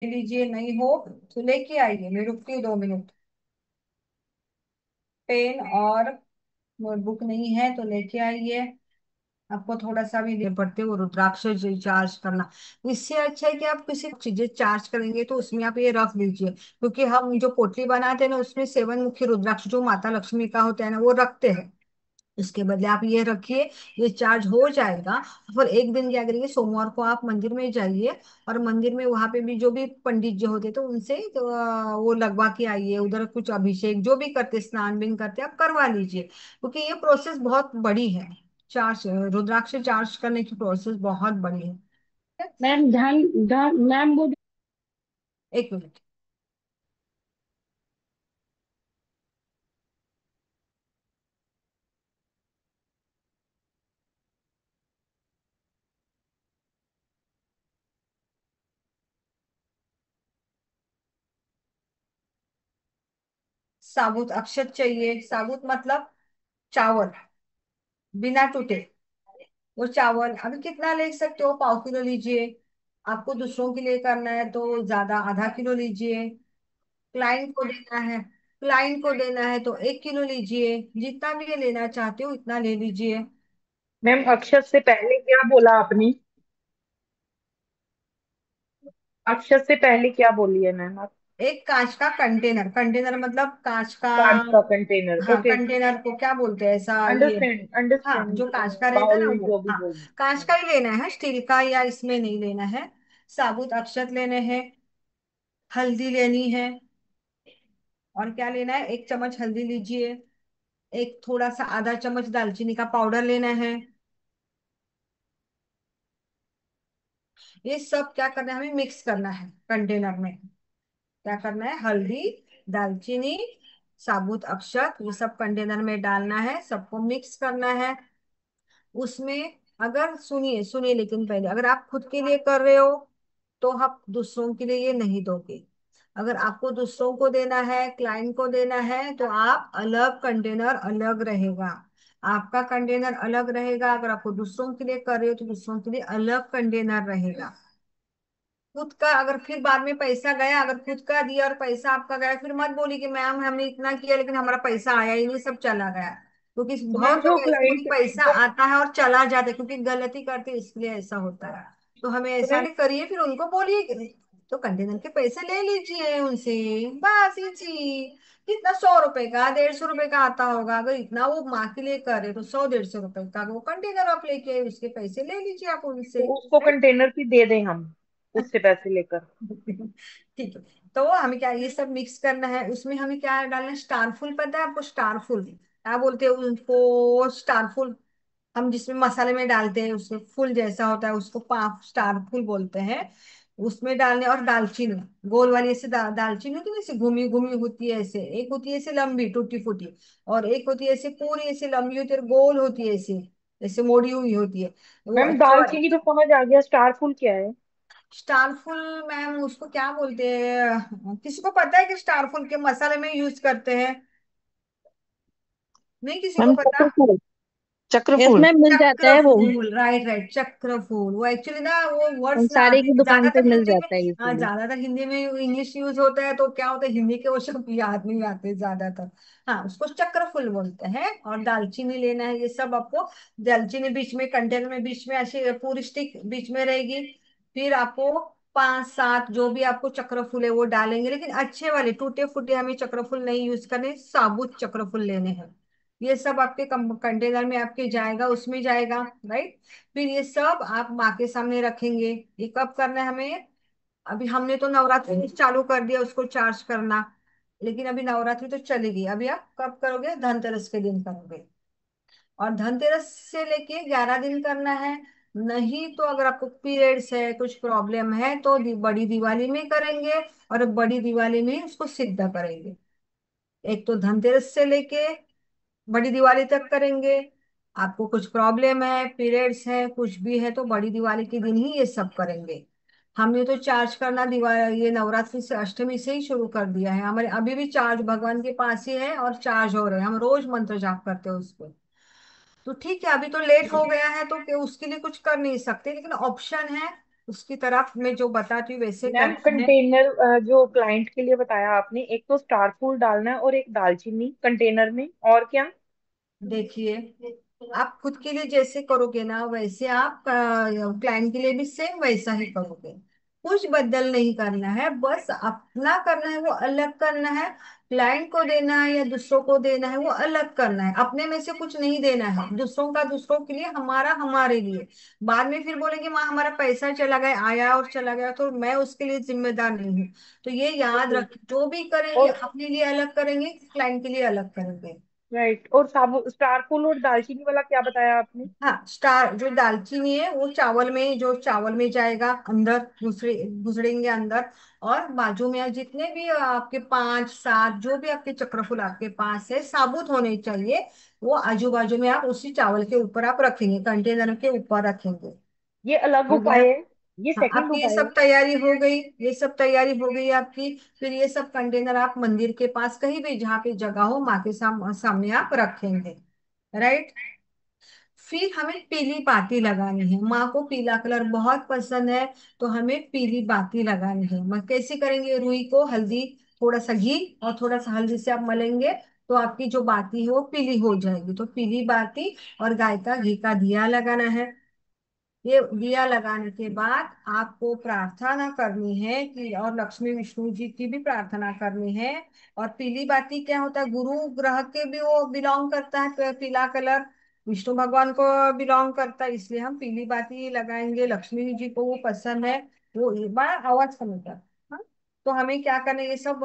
ले लीजिए, नहीं हो तो लेके आइए, मैं रुकती हूँ 2 मिनट। पेन और नोटबुक नहीं है तो लेके आइए। आपको थोड़ा सा भी नहीं पड़ते वो रुद्राक्ष चार्ज करना। इससे अच्छा है कि आप किसी चीजें चार्ज करेंगे तो उसमें आप ये रख लीजिए, क्योंकि हम जो पोटली बनाते हैं ना उसमें 7 मुखी रुद्राक्ष जो माता लक्ष्मी का होता है ना वो रखते हैं। इसके बदले आप ये रखिए, ये चार्ज हो जाएगा। फिर एक दिन क्या करिए, सोमवार को आप मंदिर में जाइए, और मंदिर में वहां पे भी जो भी पंडित जो होते तो उनसे तो, वो लगवा के आइए, उधर कुछ अभिषेक जो भी करते स्नान भी करते आप करवा लीजिए, क्योंकि ये प्रोसेस बहुत बड़ी है। चार्ज रुद्राक्ष चार्ज करने की प्रोसेस बहुत बड़ी है। मैम ध्यान ध्यान मैम वो एक मिनट। साबुत अक्षत चाहिए, साबुत मतलब चावल, बिना टूटे। वो चावल अभी कितना ले सकते हो, ½ किलो लीजिए। आपको दूसरों के लिए करना है तो ज्यादा ½ किलो लीजिए। क्लाइंट को देना है, क्लाइंट को देना है तो 1 किलो लीजिए। जितना भी ये लेना चाहते हो इतना ले लीजिए। मैम अक्षत से पहले क्या बोला आपने? अक्षत से पहले क्या बोली है मैम आप? एक कांच का कंटेनर, कंटेनर मतलब कांच का। कांच का कंटेनर, हाँ, ओके। कंटेनर को क्या बोलते हैं ऐसा ये। अंडरस्टैंड हाँ, अंडरस्टैंड। जो कांच का रहता है ना बाउल वो, जो भी हाँ। बोल। कांच का ही लेना है, स्टील का या इसमें नहीं लेना है। साबुत अक्षत लेने हैं, हल्दी लेनी है। और क्या लेना है, 1 चम्मच हल्दी लीजिए। एक थोड़ा सा ½ चम्मच दालचीनी का पाउडर लेना है। ये सब क्या करना है, हमें मिक्स करना है कंटेनर में। क्या करना है, हल्दी, दालचीनी, साबुत अक्षत, ये सब कंटेनर में डालना है, सबको मिक्स करना है। उसमें अगर सुनिए सुनिए, लेकिन पहले अगर आप खुद के लिए कर रहे हो तो आप दूसरों के लिए ये नहीं दोगे। अगर आपको दूसरों को देना है, क्लाइंट को देना है, तो आप अलग कंटेनर अलग रहेगा। आपका कंटेनर अलग रहेगा, अगर आपको दूसरों के लिए कर रहे हो तो दूसरों के लिए अलग कंटेनर रहेगा। खुद का अगर फिर बाद में पैसा गया, अगर खुद का दिया और पैसा आपका गया, फिर मत बोली कि मैम हमने इतना किया लेकिन हमारा पैसा आया ही नहीं, सब चला गया। क्योंकि तो मैम बहुत जो लोग ऐसे हैं कि क्लाइंट पैसा जो आता है और चला जाता है, क्योंकि गलती करते हैं इसलिए ऐसा होता है। तो हमें तो ऐसा मैम नहीं करिए, फिर उनको बोलिए कि तो कंटेनर के पैसे ले लीजिए उनसे, बस इजी। कितना, 100 रुपए का, 150 रुपए का आता होगा। अगर इतना वो माँ के लिए करे तो 100 150 रुपए का वो कंटेनर आप लेके आए, उसके पैसे ले लीजिए आप तो उनसे। उसको कंटेनर की दे दें हम, उससे पैसे लेकर? ठीक है। तो हमें क्या ये सब मिक्स करना है, उसमें हमें क्या डालना है, स्टार फूल, पता है आपको स्टार फूल क्या बोलते हैं उनको, स्टार फूल। हम जिसमें मसाले में डालते हैं उसमें फूल जैसा होता है उसको स्टार फूल बोलते हैं। उसमें डालने, और दालचीनी, गोल वाली ऐसे दालचीनी होती है ना, ऐसे घूमी घूमी होती है ऐसे, एक होती है ऐसे लंबी टूटी फूटी, और एक होती है ऐसे पूरी ऐसे लंबी होती है और गोल होती है ऐसे, ऐसे मोड़ी हुई होती है, वो मैम अच्छे वाले। दालचीनी तो समझ आ गया, स्टार फूल क्या है? स्टार फुल, मैम उसको क्या बोलते हैं, किसी को पता है कि स्टार फुल के मसाले में यूज करते हैं? नहीं, किसी को मैम पता। चक्र फूल, चक्र फूल। इसमें मिल जाता चक्र है वो। फूल, राइट राइट, चक्र फूल। वो एक्चुअली ना वो हम वर्ड्स ना साड़ी आते की हैं दुकान पे ज्यादातर मिल हिंदी में। जाता है हाँ, इसीलिए। ज्यादातर हिंदी में इंग्लिश यूज होता है तो क्या होता है, हिंदी के वो शब्द याद नहीं आते ज्यादातर। हाँ, उसको चक्र फूल बोलते हैं। और दालचीनी लेना है, ये सब आपको। दालचीनी बीच में कंटेनर में बीच में ऐसे पूरी स्टिक बीच में रहेगी। फिर आपको 5 7 जो भी आपको चक्र फूल है वो डालेंगे, लेकिन अच्छे वाले, टूटे फूटे हमें चक्र फूल नहीं यूज करने, साबुत चक्र फूल लेने हैं। ये सब आपके कंटेनर में आपके जाएगा, उसमें जाएगा, राइट। फिर ये सब आप माँ के सामने रखेंगे। ये कब करना है हमें, अभी हमने तो नवरात्रि में चालू कर दिया उसको चार्ज करना, लेकिन अभी नवरात्रि तो चलेगी, अभी आप कब करोगे, धनतेरस के दिन करोगे। और धनतेरस से लेके 11 दिन करना है। नहीं तो अगर आपको पीरियड्स है, कुछ प्रॉब्लम है तो बड़ी दिवाली में करेंगे, और बड़ी दिवाली में उसको सिद्ध करेंगे। एक तो धनतेरस से लेके बड़ी दिवाली तक करेंगे। आपको कुछ प्रॉब्लम है, पीरियड्स है, कुछ भी है तो बड़ी दिवाली के दिन ही ये सब करेंगे। हमने तो चार्ज करना दिवाली, ये नवरात्रि से अष्टमी से ही शुरू कर दिया है, हमारे अभी भी चार्ज भगवान के पास ही है और चार्ज हो रहे हैं, हम रोज मंत्र जाप करते हैं उस पे। तो ठीक है, अभी तो लेट हो गया है तो उसके लिए कुछ कर नहीं सकते, लेकिन ऑप्शन है। उसकी तरफ मैं जो बताती हूँ वैसे मैम करना है। कंटेनर जो क्लाइंट के लिए बताया आपने, एक तो स्टार फूल डालना है और एक दालचीनी कंटेनर में, और क्या? देखिए, आप खुद के लिए जैसे करोगे ना वैसे आप क्लाइंट के लिए भी सेम वैसा ही करोगे। कुछ बदल नहीं करना है, बस अपना करना है वो अलग करना है। क्लाइंट को देना है या दूसरों को देना है वो अलग करना है। अपने में से कुछ नहीं देना है, दूसरों का दूसरों के लिए, हमारा हमारे लिए। बाद में फिर बोलेंगे माँ हमारा पैसा चला गया, आया और चला गया, तो मैं उसके लिए जिम्मेदार नहीं हूँ। तो ये याद ओके। रख, जो भी करेंगे और अपने लिए अलग करेंगे, क्लाइंट के लिए अलग करेंगे। राइट, और साबु स्टार फूल और दालचीनी वाला क्या बताया आपने? हाँ, स्टार जो दालचीनी है वो चावल में, जो चावल में जाएगा अंदर, दूसरे गुजरेंगे अंदर। और बाजू में जितने भी आपके पांच सात जो भी आपके चक्रफूल आपके पास है साबुत होने चाहिए, वो आजू बाजू में आप उसी चावल के ऊपर आप रखेंगे, कंटेनर के ऊपर रखेंगे। ये अलग हो गया। उपाय है, ये हाँ, सेकंड आपकी ये उपाय सब है। तैयारी हो गई, ये सब तैयारी हो गई आपकी। फिर ये सब कंटेनर आप मंदिर के पास कहीं भी जहाँ पे जगह हो माँ के सामने आप रखेंगे। राइट। फिर हमें पीली बाती लगानी है, माँ को पीला कलर बहुत पसंद है। तो हमें पीली बाती लगानी है। मैं कैसे करेंगे, रुई को हल्दी, थोड़ा सा घी और थोड़ा सा हल्दी से आप मलेंगे, तो आपकी जो बाती है वो पीली हो जाएगी। तो पीली बाती और गाय का घी का दिया लगाना है। ये दिया लगाने के बाद आपको प्रार्थना करनी है कि, और लक्ष्मी विष्णु जी की भी प्रार्थना करनी है। और पीली बाती क्या होता है, गुरु ग्रह के भी वो बिलोंग करता है, तो पीला कलर विष्णु भगवान को बिलोंग करता है, इसलिए हम पीली बाती लगाएंगे। लक्ष्मी जी को वो पसंद है। वो एक बार आवाज कम कर। हाँ। तो हमें क्या करना है, ये सब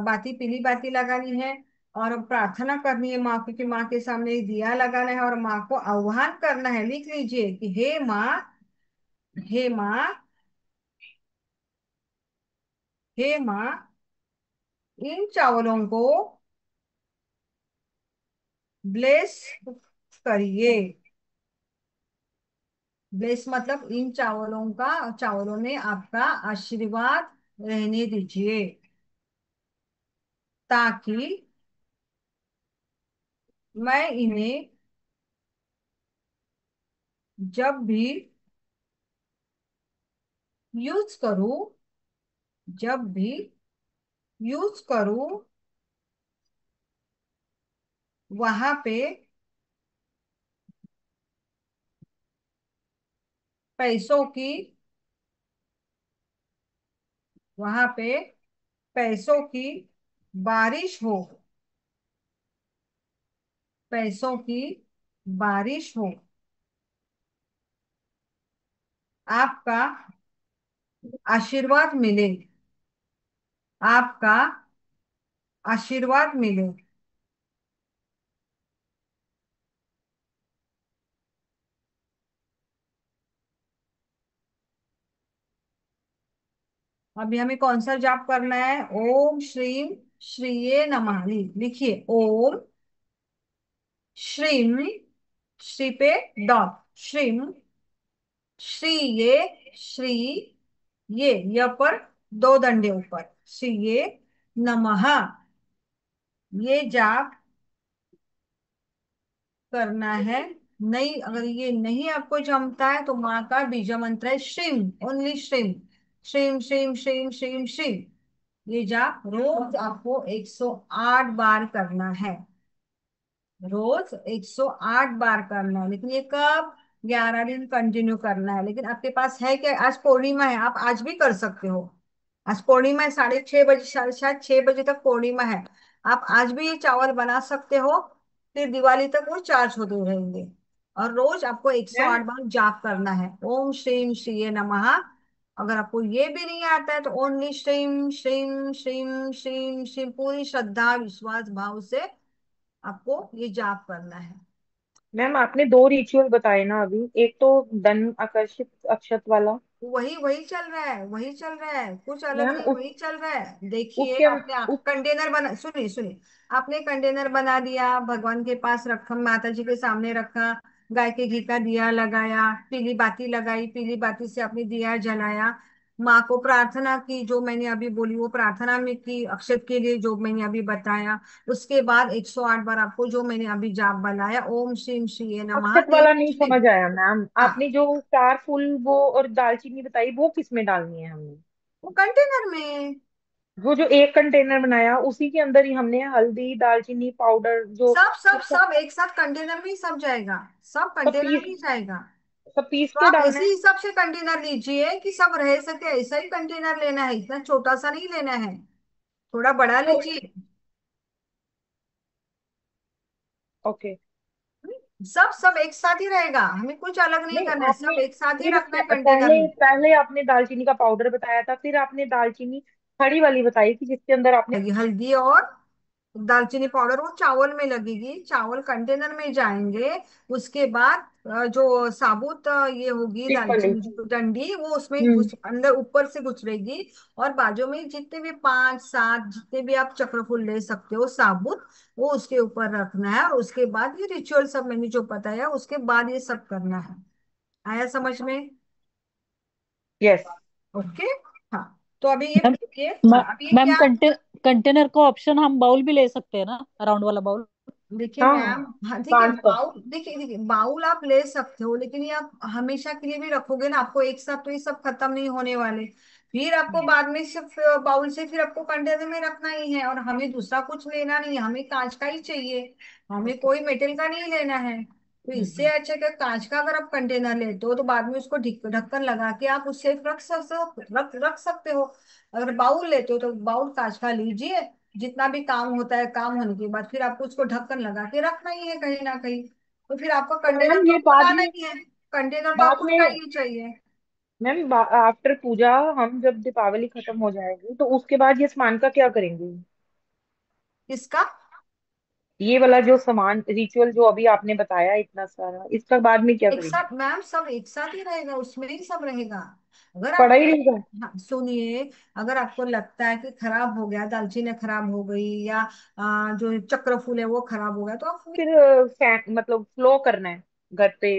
बाती, पीली बाती लगानी है। और प्रार्थना करनी है माँ को कि माँ के सामने दिया लगाना है, और माँ को आह्वान करना है। लिख लीजिए कि हे माँ, हे माँ, हे माँ, इन चावलों को ब्लेस करिए। ब्लेस मतलब इन चावलों का, चावलों में आपका आशीर्वाद रहने दीजिए, ताकि मैं इन्हें जब भी यूज करूं, जब भी यूज करूं, वहां पे पैसों की, वहां पे पैसों की बारिश हो, पैसों की बारिश हो। आपका आशीर्वाद मिले, आपका आशीर्वाद मिले। अभी हमें कौन सा जाप करना है, ओम श्रीम श्रीये नमः। लिखिए ओम श्रीम, श्री पे डॉट, श्रीम श्री ये, श्री ये पर दो डंडे ऊपर, श्री ये नमः। ये जाप करना है। नहीं, अगर ये नहीं आपको जमता है तो माँ का बीज मंत्र है श्रीम, ओनली श्रीम, श्रीम श्रीम श्रीम श्रीम श्रीम। ये जाप रोज आपको 108 बार करना है। रोज 108 बार करना है, लेकिन ये कब, 11 दिन कंटिन्यू करना है। लेकिन आपके पास है क्या, आज पूर्णिमा है, आप आज भी कर सकते हो। आज पूर्णिमा है, 6:30 बजे, शायद 6 बजे तक पूर्णिमा है। आप आज भी ये चावल बना सकते हो। फिर दिवाली तक वो चार्ज होते रहेंगे। और रोज आपको 108 मैम बार जाप करना है, ओम श्रीम श्रीये नमः। अगर आपको ये भी नहीं आता है तो ओनली श्रीम श्रीम श्रीम श्रीम श्रीम, पूरी श्रद्धा विश्वास भाव से आपको ये जाप करना है। मैम आपने दो रिचुअल बताए ना अभी, एक तो धन आकर्षित अक्षत वाला। वही वही चल रहा है, वही चल रहा है, कुछ अलग मैम नहीं, वही चल रहा है। देखिए, उसके आपने उस कंटेनर बना, सुनिए सुनिए, आपने कंटेनर बना दिया, भगवान के पास रखा, माता जी के सामने रखा, गाय के घी का दिया लगाया, पीली बाती लगाई, पीली बाती से आपने दिया जलाया। माँ को प्रार्थना की, जो मैंने अभी बोली वो प्रार्थना में की, अक्षत के लिए जो मैंने अभी बताया। उसके बाद 108 बार आपको जो मैंने अभी जाप बनाया, ओम श्रीम श्री नमः अक्षत तेन वाला नहीं श्री। समझ आया मैम, हाँ, आपने जो स्टार फुल वो और दालचीनी बताई वो किस में डालनी है हमने? वो कंटेनर में। वो जो एक कंटेनर बनाया उसी के अंदर ही हमने हल्दी दालचीनी पाउडर जो सब सब सब सब एक साथ कंटेनर में ही सब जाएगा, सब सब कंटेनर पीस में ही जाएगा। सब पीस तो के आप डालना इसी है? हिसाब से कंटेनर लीजिए कि सब रह सके, ऐसा ही कंटेनर लेना है, इतना छोटा सा नहीं लेना है, थोड़ा बड़ा तो लीजिए। ओके। सब सब एक साथ ही रहेगा, हमें कुछ अलग नहीं नहीं करना है, सब आपने एक साथ ही फिर रखना है कंटेनर पहले में। पहले आपने दालचीनी का पाउडर बताया था, फिर आपने दालचीनी खड़ी वाली बताई कि जिसके अंदर आपने लगी हल्दी और दालचीनी पाउडर, वो चावल में लगेगी, चावल कंटेनर में जाएंगे। उसके बाद जो साबुत ये होगी एक वाली। दालचीनी की डंडी, वो उसमें हम्म। घुस अंदर ऊपर से गुजरेगी। और बाजू में जितने भी पांच सात जितने भी आप चक्रफूल ले सकते हो साबुत, वो उसके ऊपर रखना है। और उसके बाद ये रिचुअल सब मैंने जो बताया, उसके बाद ये सब करना है। आया समझ में? यस। ओके। हाँ, तो अभी ये मैम देखिए। हाँ, अभी ये मैम क्या। कंटेनर का ऑप्शन हम बाउल भी ले सकते हैं ना, राउंड वाला बाउल? देखिए हाँ मैम, हाँ देखिए कांच का। बाउल, देखिए देखिए बाउल आप ले सकते हो, लेकिन ये आप हमेशा के लिए भी रखोगे ना, आपको एक साथ तो ये सब खत्म नहीं होने वाले। फिर आपको बाद में सिर्फ बाउल से फिर आपको कंटेनर में रखना ही है, और हमें दूसरा कुछ लेना नहीं है, हमें कांच का ही चाहिए, हमें ओके। कोई मेटल का नहीं लेना है। तो इससे अच्छा कि कांच का अगर आप कंटेनर लेते हो तो बाद में उसको ढक्कन लगा के आप उससे रख सकते हो, रख सकते हो। अगर बाउल लेते हो तो बाउल कांच का लीजिए, जितना भी काम होता है काम होने के बाद फिर आपको उसको ढक्कन लगा के रखना ही है कहीं ना कहीं। तो फिर आपका तो कंटेनर मैम तो ये आपको लाना ही है, कंटेनर तो बाद आपको में चाहिए चाहिए। मैम आफ्टर पूजा हम जब दीपावली खत्म हो जाएगी तो उसके बाद ये सामान का क्या करेंगे? किसका? ये वाला जो सामान रिचुअल जो अभी आपने बताया इतना सारा, इसका बाद में क्या एक करेंगे? साथ मैम, सब एक साथ ही रहेगा, उसमें ही सब रहेगा। अगर पड़ा आपको ही रहेगा? हाँ सुनिए, अगर आपको लगता है कि खराब हो गया, दालचीनी खराब हो गई, या जो चक्र फूल है वो खराब हो गया, तो आप फिर मतलब फ्लो करना है घर पे?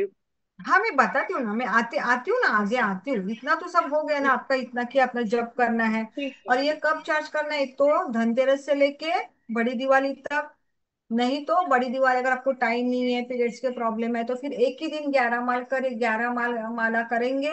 हाँ मैं बताती हूँ ना, मैं आती आती हूँ ना, आगे आती हूँ। इतना तो सब हो गया ना आपका, इतना कि अपना जप करना है। ठीक है और ये ठीक कब चार्ज करना है? एक तो धनतेरस से लेके बड़ी दिवाली तक। नहीं तो बड़ी दिवाली अगर आपको टाइम नहीं है, पीरियड्स के प्रॉब्लम है, तो फिर एक ही दिन 11 माल करे, 11 माला करेंगे।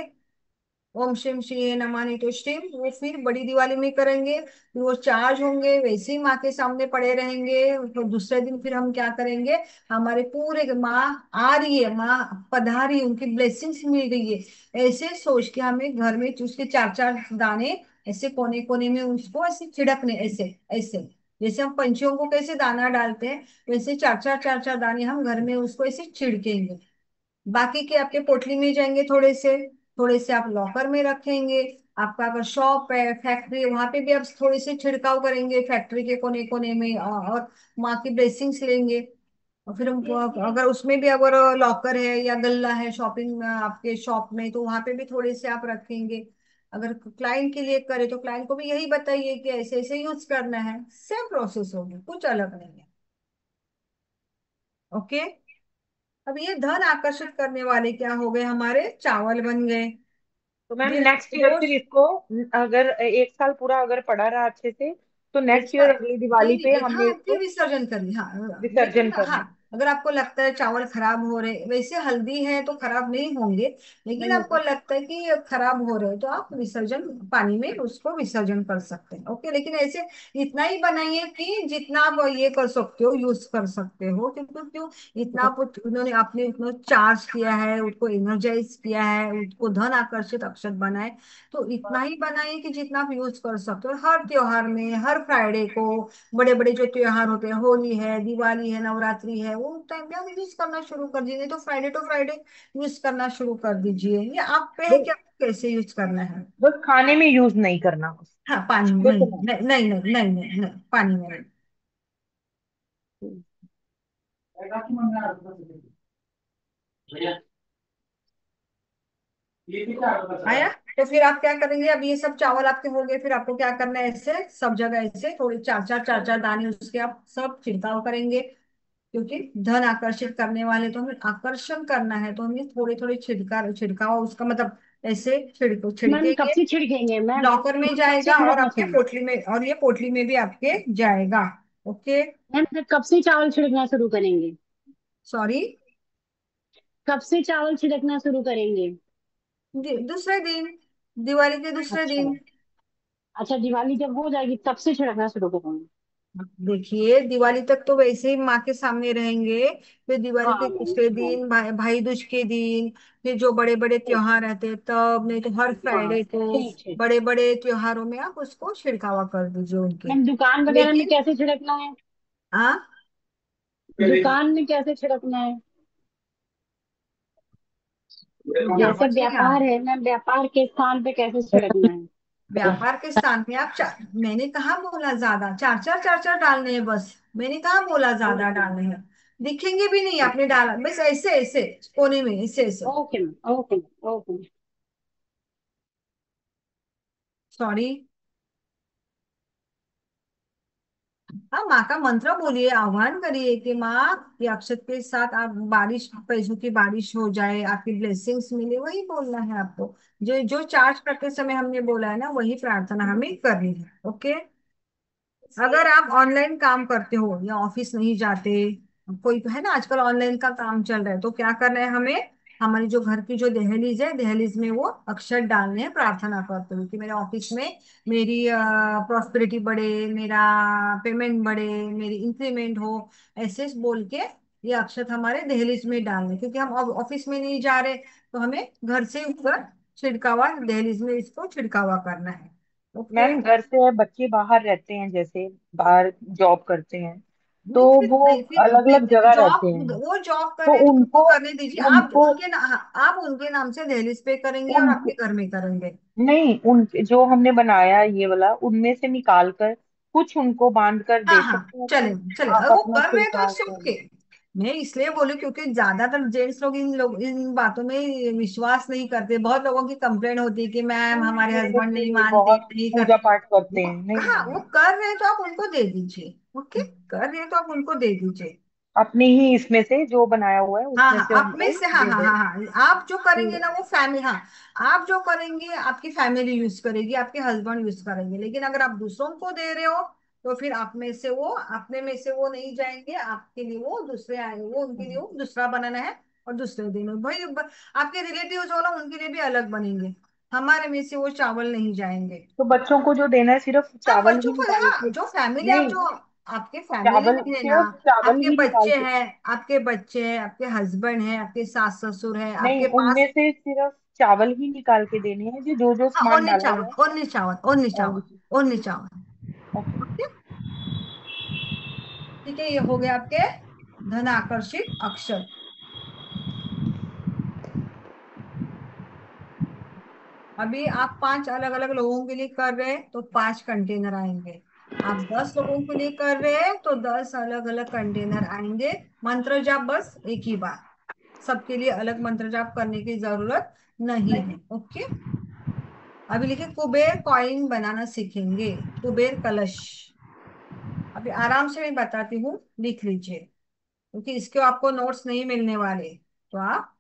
ओम शिव श्री नमानि तुष्टिम, वो फिर बड़ी दिवाली में करेंगे, फिर वो चार्ज होंगे, वैसे ही माँ के सामने पड़े रहेंगे। तो दूसरे दिन फिर हम क्या करेंगे, हमारे पूरे माँ आ रही है, माँ पधारी है, उनकी ब्लेसिंग्स मिल रही है, ऐसे सोच के हमें घर में उसके चार चार दाने ऐसे कोने कोने में उसको ऐसे छिड़कने, ऐसे ऐसे जैसे हम पंछियों को कैसे दाना डालते हैं, वैसे चार चार दाने हम घर में उसको ऐसे छिड़केंगे। बाकी के आपके पोटली में जाएंगे, थोड़े से आप लॉकर में रखेंगे। आपका अगर शॉप है, फैक्ट्री है, वहां पे भी आप थोड़े से छिड़काव करेंगे फैक्ट्री के कोने कोने में, और माँ की ब्लेसिंग्स लेंगे। और फिर हम अगर उसमें भी अगर लॉकर है या गल्ला है शॉपिंग में आपके शॉप में, तो वहां पे भी थोड़े से आप रखेंगे। अगर क्लाइंट के लिए करे तो क्लाइंट को भी यही बताइए कि ऐसे ऐसे यूज करना है, सेम प्रोसेस होगी, कुछ अलग नहीं है। ओके। अब ये धन आकर्षित करने वाले क्या हो गए, हमारे चावल बन गए। तो मैम ये नेक्स्ट ईयर फिर रोज इसको अगर एक साल पूरा अगर पड़ा रहा अच्छे से तो एक नेक्स्ट ईयर साथ अगली दिवाली पे फिर, हमने हाँ फिर इसको विसर्जन करिए। हाँ लेकिन विसर्जन हाँ, करना है? अगर आपको लगता है चावल खराब हो रहे, वैसे हल्दी है तो खराब नहीं होंगे, लेकिन नहीं आपको होगा। लगता है कि ये खराब हो रहे, तो आप विसर्जन पानी में उसको विसर्जन कर सकते हैं। ओके, लेकिन ऐसे इतना ही बनाइए कि जितना आप ये कर सकते हो यूज कर सकते हो, क्योंकि क्यों इतना आप उन्होंने आपने उतना चार्ज किया है, उसको एनर्जाइज किया है, उसको धन आकर्षित अक्षत बनाए, तो इतना ही बनाइए कि जितना आप यूज कर सकते हो। हर त्योहार में, हर फ्राइडे को, बड़े बड़े जो त्योहार होते हैं, होली है, दिवाली है, नवरात्रि है, वो टाइम पे आप यूज करना शुरू कर दीजिए। तो फ्राइडे टू फ्राइडे यूज करना शुरू कर दीजिए, ये आप पे है कि बस आपको कैसे यूज करना है। बस खाने में यूज नहीं करना बस। हाँ पानी में बस नहीं, नहीं नहीं नहीं नहीं नहीं, नहीं पानी में नहीं। आया? तो फिर आप क्या करेंगे, अब ये सब चावल आपके हो गए, फिर आपको क्या करना है, ऐसे सब जगह ऐसे थोड़ी चार चार दाने उसके आप सब छिड़काव करेंगे। क्योंकि धन आकर्षित करने वाले तो हमें आकर्षण करना है, तो हमें थोड़े थोड़े छिड़काव उसका मतलब ऐसे छिड़को, मैम कब छिड़केंगे। से छिड़केंगे मैम? लॉकर में मैम कब से जाएगा और छिड़कना आपके शुरू? पोटली में, और ये पोटली में भी आपके जाएगा। ओके। मैम फिर कब से चावल छिड़कना शुरू करेंगे? सॉरी। कब से चावल छिड़कना शुरू करेंगे? दूसरे दिन, दिवाली के दूसरे अच्छा। दिन। अच्छा, दिवाली जब हो जाएगी तब से छिड़कना शुरू करेंगे? देखिए, दिवाली तक तो वैसे ही माँ के सामने रहेंगे, फिर दिवाली के हाँ मैम, दूसरे हाँ। दिन, भाई दूज के दिन, फिर जो बड़े बड़े ठीक। त्योहार रहते हैं तब, नहीं तो हर हाँ फ्राइडे को, ठीक ठीक। बड़े बड़े त्योहारों में आप उसको छिड़कावा कर दीजिए उनके। मैम दुकान वगैरह में लेकिन कैसे छिड़कना है? हाँ, दुकान में कैसे छिड़कना है? मुझे जैसे आवाज नहीं आ व्यापार रहा। है मैम, व्यापार के स्थान पे कैसे छिड़कना है? व्यापार के स्थान पे आप चार, मैंने कहा बोला ज्यादा, चार चार चार चार डालने हैं बस, मैंने कहा बोला ज्यादा ओके डालने हैं। दिखेंगे भी नहीं आपने डाला, बस ऐसे ऐसे कोने में, ऐसे ऐसे। Okay ma'am, okay ma'am, okay ma'am. Sorry. हाँ, माँ का मंत्र बोलिए, आह्वान करिए कि माँ ये अक्षत के साथ आप बारिश, पैसों की बारिश हो जाए, आपकी ब्लेसिंग्स मिले, वही बोलना है आपको। जो जो चार्ज करते समय हमने बोला है ना, वही प्रार्थना हमें करनी है। ओके। अगर आप ऑनलाइन काम करते हो या ऑफिस नहीं जाते, कोई है ना आजकल ऑनलाइन का काम चल रहा है, तो क्या करना है हमें, हमारी जो घर की जो दहलीज है, दहलीज में वो अक्षर डालने हैं, प्रार्थना करते हुए कि मेरे ऑफिस में मेरी प्रॉस्पेरिटी बढ़े, मेरा पेमेंट बढ़े, मेरी इंक्रीमेंट हो, ऐसे बोल के ये अक्षर हमारे दहलीज में डालने, क्योंकि हम ऑफिस में नहीं जा रहे, तो हमें घर से ऊपर छिड़कावा, दहलीज में इसको छिड़कावा करना है। ओके। मैम घर से बच्चे बाहर रहते हैं, जैसे बाहर जॉब करते हैं, तो नहीं, फिर वो नहीं, अलग अलग फिर जगह रहते जॉब, हैं, वो जॉब कर तो रहे हैं तो उनको उनको करने दीजिए, आप उनको उनके आप उनके नाम से दहलीज पे करेंगे और आपके उनको घर में करेंगे। नहीं, उन जो हमने बनाया है ये वाला, उनमें से निकाल कर कुछ उनको बांध कर हाँ दे हाँ, सकते हैं चले कि चले, आप अगर वो अपना कर रहे हैं तो छिड़काव इट्स कर ओके। लें। मैं इसलिए बोलूं क्योंकि ज्यादातर जेंट्स लोग इन बातों में विश्वास नहीं करते, बहुत लोगों की कंप्लेंट होती है कि मैम नहीं, हमारे मेरे हस्बैंड नहीं से मानते, बहुत नहीं पूजा करते। पाठ करते वो, हैं। नहीं हाँ, नहीं वो कर रहे हैं तो आप उनको दे दीजिए। ओके। कर रहे हैं तो आप उनको दे दीजिए। अपने ही इसमें से जो बनाया हुआ है हाँ उसमें हाँ, से आप में उनको से, हाँ दे हाँ दें। हाँ हाँ, आप जो करेंगे कि ना वो फैमिली, हाँ, आप जो करेंगे आपकी फैमिली यूज करेगी, आपके हस्बैंड यूज करेंगे, लेकिन अगर आप दूसरों को दे रहे हो तो फिर आप में से वो, अपने में से वो नहीं जाएंगे, आपके लिए वो दूसरे आएंगे, वो उनके लिए वो दूसरा बनाना है, और दूसरे दिन भाई आपके रिलेटिव्स हो ना, उनके लिए भी अलग बनेंगे, हमारे में से वो चावल नहीं जाएंगे। तो बच्चों को जो देना है सिर्फ हाँ, चावल बच्चों ही को, निकाल हाँ, के? जो फैमिली, आप नहीं, जो आपके फैमिली चावल में है ना, सिर्फ चावल आपके ही निकाल बच्चे के? हैं, आपके बच्चे हैं, आपके हस्बैंड हैं, आपके सास ससुर हैं नहीं, आपके पास। उनमें से सिर्फ चावल ही निकाल के देने हैं, जो जो जो हाँ, सामान ओनली डाला चावल, हुआ है। ओनली चावल, ओनली और चावल, ओनली चावल। ओके। ओके। ठीक है, ये हो गया आपके धन आकर्षित अक्षर। अभी आप पांच अलग अलग लोगों के लिए कर रहे हैं तो पांच कंटेनर आएंगे। आप 10 लोगों के लिए कर रहे हैं तो 10 अलग अलग कंटेनर आएंगे। मंत्र जाप बस एक ही बार, सबके लिए अलग मंत्र जाप करने की जरूरत नहीं है। ओके। अभी लिखे कुबेर कॉइन बनाना सीखेंगे, कुबेर कलश। अभी आराम से मैं बताती हूँ, लिख लीजिए, क्योंकि इसके आपको नोट्स नहीं मिलने वाले, तो आप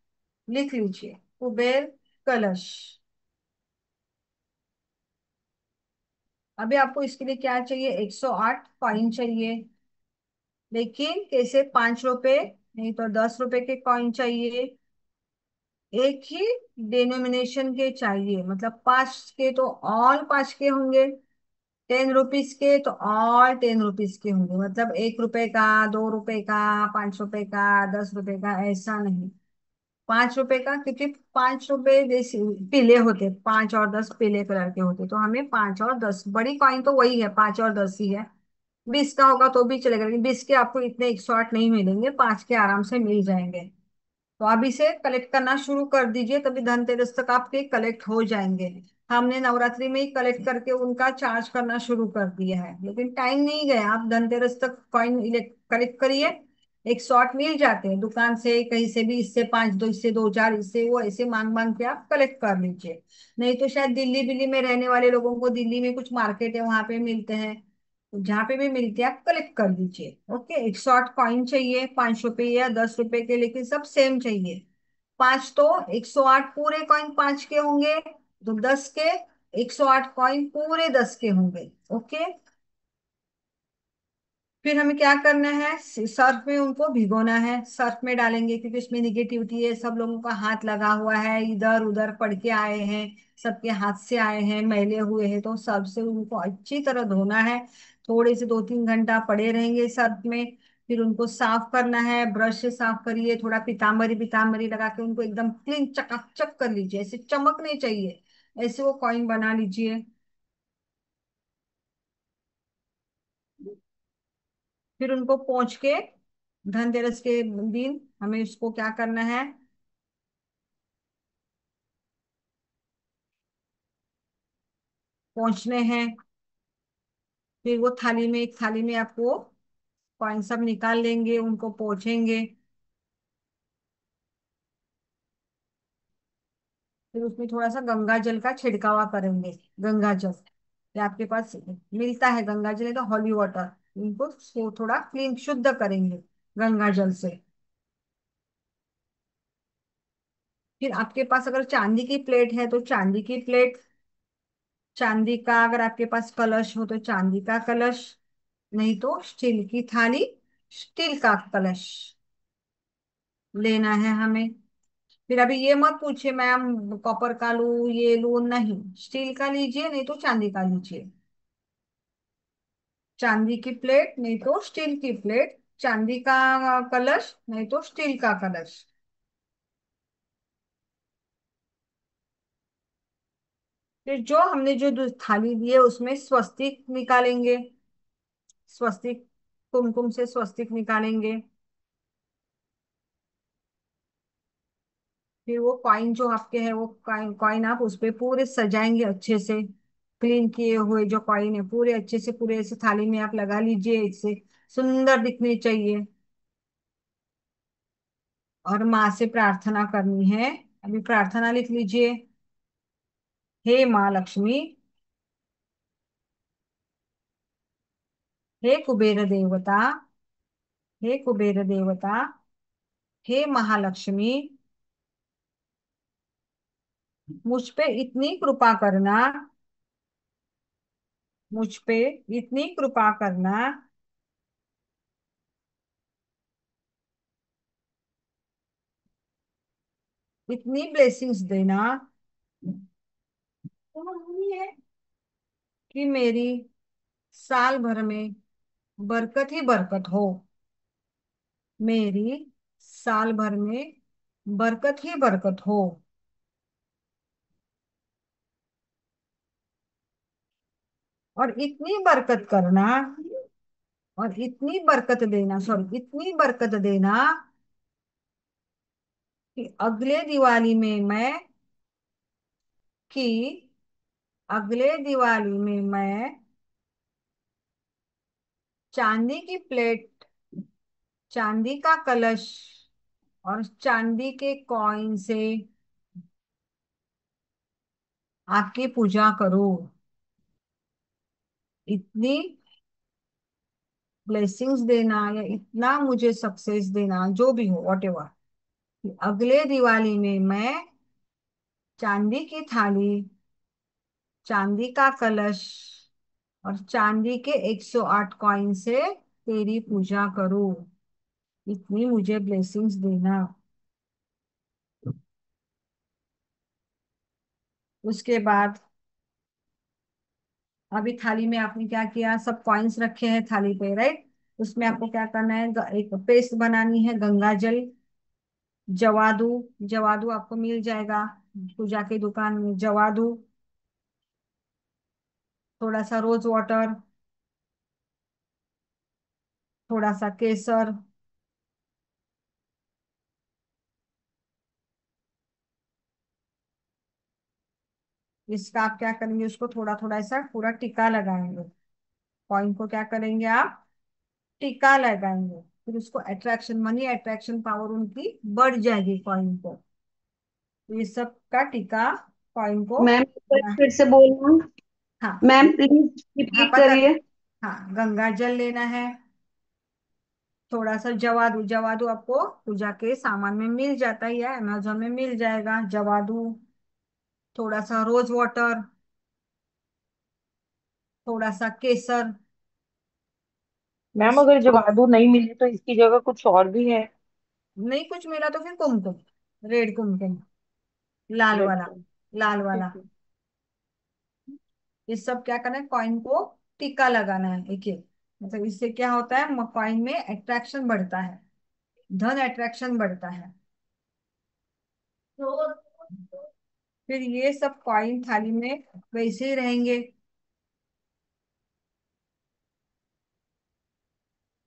लिख लीजिए, कुबेर कलश। अभी आपको इसके लिए क्या चाहिए, 108 कॉइन चाहिए, लेकिन कैसे, 5 रुपए नहीं तो 10 रुपए के कॉइन चाहिए, एक ही डिनोमिनेशन के चाहिए, मतलब 5 के तो ऑल 5 के होंगे, 10 रुपीज के तो ऑल 10 रुपीज के होंगे, मतलब 1 रुपए का, 2 रुपए का, 5 रुपए का, 10 रुपए का, ऐसा नहीं। 5 रुपए का, क्योंकि 5 रुपए जैसे पीले होते, 5 और 10 पीले कलर के होते, तो हमें 5 और 10, बड़ी कॉइन तो वही है, 5 और 10 ही है। 20 का होगा तो भी चलेगा, लेकिन 20 के आपको इतने 108 नहीं मिलेंगे, 5 के आराम से मिल जाएंगे। तो आप इसे कलेक्ट करना शुरू कर दीजिए, तभी धनतेरस तक आपके कलेक्ट हो जाएंगे। हमने नवरात्रि में ही कलेक्ट करके उनका चार्ज करना शुरू कर दिया है, लेकिन टाइम नहीं गया, आप धनतेरस तक कॉइन कलेक्ट करिए। 108 मिल जाते हैं दुकान से कहीं से भी, इससे 5 दो, इससे 2 4, इससे वो, ऐसे मांग मांग के आप कलेक्ट कर लीजिए। नहीं तो शायद दिल्ली बिल्ली में रहने वाले लोगों को, दिल्ली में कुछ मार्केट है वहां पे मिलते हैं, तो जहाँ पे भी मिलते हैं आप कलेक्ट कर लीजिए। ओके। 108 कॉइन चाहिए, 5 रुपए या 10 रुपए के, लेकिन सब सेम चाहिए। पांच तो 108 पूरे कॉइन पांच के होंगे, तो 10 के 108 कॉइन पूरे 10 के होंगे। ओके। फिर हमें क्या करना है, सर्फ में उनको भिगोना है, सर्फ में डालेंगे क्योंकि उसमें निगेटिविटी है, सब लोगों का हाथ लगा हुआ है, इधर उधर पड़ के आए हैं, सबके हाथ से आए हैं, मैले हुए हैं, तो सबसे उनको अच्छी तरह धोना है। थोड़े से 2-3 घंटा पड़े रहेंगे सर्फ में। फिर उनको साफ करना है, ब्रश से साफ करिए, थोड़ा पीताम्बरी पीताम्बरी लगा के उनको एकदम क्लीन चकाचक कर लीजिए, ऐसे चमकने चाहिए, ऐसे वो कॉइन बना लीजिए। फिर उनको पोंछ के धनतेरस के दिन हमें उसको क्या करना है, पोंछने हैं। फिर वो थाली में, एक थाली में आपको कॉइन सब निकाल लेंगे, उनको पोंछेंगे। फिर उसमें थोड़ा सा गंगा जल का छिड़कावा करेंगे। गंगा जल, ये आपके पास मिलता है गंगा जल, तो हॉली वाटर, इनको थोड़ा क्लीन शुद्ध करेंगे गंगा जल से। फिर आपके पास अगर चांदी की प्लेट है तो चांदी की प्लेट, चांदी का अगर आपके पास कलश हो तो चांदी का कलश, नहीं तो स्टील की थाली, स्टील का कलश लेना है हमें। फिर अभी ये मत पूछिए मैम कॉपर का लूं ये लूं, नहीं, स्टील का लीजिए नहीं तो चांदी का लीजिए। चांदी की प्लेट नहीं तो स्टील की प्लेट, चांदी का कलश नहीं तो स्टील का कलश। फिर जो हमने जो थाली दी है उसमें स्वस्तिक निकालेंगे, स्वस्तिक, कुमकुम से स्वस्तिक निकालेंगे। फिर वो कॉइन जो आपके है वो कॉइन कॉइन आप उस पे पूरे सजाएंगे अच्छे से, क्लीन किए हुए जो कॉइन है पूरे अच्छे से पूरे ऐसे थाली में आप लगा लीजिए, इससे सुंदर दिखने चाहिए। और माँ से प्रार्थना करनी है। अभी प्रार्थना लिख लीजिए। हे माँ लक्ष्मी, हे कुबेर देवता, हे कुबेर देवता, हे महालक्ष्मी, मुझ पे इतनी कृपा करना, मुझ पे इतनी कृपा करना, इतनी ब्लेसिंग्स देना कि मेरी साल भर में बरकत ही बरकत हो, मेरी साल भर में बरकत ही बरकत हो। और इतनी बरकत करना, और इतनी बरकत देना, सॉरी इतनी बरकत देना कि अगले दिवाली में मैं, कि अगले दिवाली में मैं चांदी की प्लेट, चांदी का कलश और चांदी के कॉइन से आपकी पूजा करूं। इतनी ब्लेसिंग्स देना या इतना मुझे सक्सेस देना, जो भी हो वॉट एवर, अगले दिवाली में मैं चांदी की थाली, चांदी का कलश और चांदी के 108 कॉइन से तेरी पूजा करूं। इतनी मुझे ब्लेसिंग्स देना। उसके बाद अभी थाली में आपने क्या किया, सब कॉइन्स रखे हैं थाली पे, राइट। उसमें आपको क्या करना है, एक पेस्ट बनानी है, गंगा जल, जवादू, जवादू आपको मिल जाएगा पूजा की दुकान में, जवादू, थोड़ा सा रोज वाटर, थोड़ा सा केसर। इसका आप क्या करेंगे, उसको थोड़ा थोड़ा ऐसा पूरा टिक्का लगाएंगे, कॉइन को क्या करेंगे आप, टिक्का लगाएंगे। फिर उसको अट्रैक्शन, मनी अट्रैक्शन पावर उनकी बढ़ जाएगी कॉइन को। तो ये सब का टिक्का कॉइन को, मैम एक बार फिर से बोलना। हाँ, मैम प्लीज हाँ रिपीट पता, करिए। हाँ गंगा जल लेना है, थोड़ा सा जवादू, जवादू आपको पूजा के सामान में मिल जाता है या अमेजोन में मिल जाएगा जवादू। थोड़ा सा रोज वाटर, थोड़ा सा केसर। मैम इस अगर जवादू नहीं मिले तो इसकी जगह कुछ और भी है? नहीं कुछ मिला तो फिर कुमकुम, रेड कुमकुम, लाल रेड वाला, कलर। लाल ठीक वाला। है। ये सब क्या करना है, कॉइन को टिक्का लगाना है एक एक। मतलब इससे क्या होता है, कॉइन में अट्रैक्शन बढ़ता है, धन अट्रैक्शन बढ़ता है। फिर ये सब कॉइन थाली में वैसे ही रहेंगे।